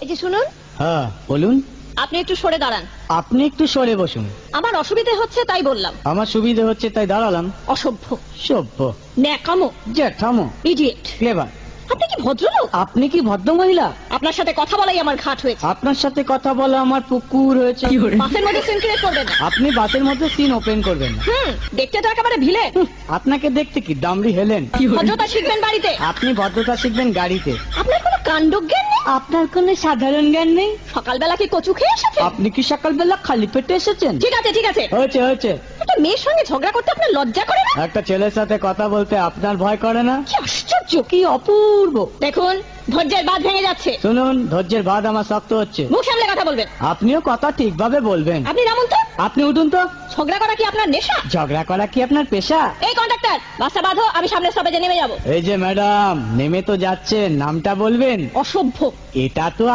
এই যে শুনুন, হ্যাঁ বলুন। আপনি একটু সরে দাঁড়ান। আপনি একটু সরে বসুন। আমার অসুবিধে হচ্ছে তাই বললাম। আমার সুবিধে হচ্ছে তাই দাঁড়ালাম। অসভ্য, সভ্য, ন্যাকামো, জ্যাঠামো, ইডিয়েট। ক্লেভার। আপনি কি ভদ্রলোক? আপনি কি ভদ্র মহিলা? আপনার সাথে কথা বলাই আমার ঘাট হয়েছে। আপনার সাথে কথা বলা আমার পুকুর হয়েছে। বাসের মধ্যে সিন ক্রিয়েট করবেন না। আপনি বাসের মধ্যে সিন ওপেন করবেন না। দেখতে তো একেবারে ভিলে। আপনাকে দেখতে কি দামড়ি হেলেন? ভদ্রতা শিখবেন বাড়িতে। আপনি ভদ্রতা শিখবেন গাড়িতে। আপনার কোনো কাণ্ডজ্ঞান নেই। আপনার কোনো সাধারণ জ্ঞান নেই। সকালবেলা কি কচু খেয়ে এসেছেন? আপনি কি সকালবেলা খালি পেটে এসেছেন? ঠিক আছে ঠিক আছে, হয়েছে হয়েছে। একটা মেয়ের সঙ্গে ঝগড়া করতে আপনার লজ্জা করে না? একটা ছেলের সাথে কথা বলতে আপনার ভয় করে না? কি আশ্চর্য, কি অপূর্ব। দেখুন ধৈর্যের বাঁধ ভেঙে যাচ্ছে। শুনুন, ধৈর্যের বাদ আমার শক্ত হচ্ছে। মুখ সামলে কথা বলবেন। আপনিও কথা ঠিকভাবে বলবেন। আপনি নামুন তো। আপনি উঠুন তো। ঝগড়া করা কি আপনার নেশা? ঝগড়া করা কি আপনার পেশা? এই কন্ডাক্টর, বাসটা বাঁধো, আমি সামনে স্টপেজে নেমে যাবো। এই যে ম্যাডাম, নেমে তো যাচ্ছেন, নামটা বলবেন। অসভ্য। এটা তো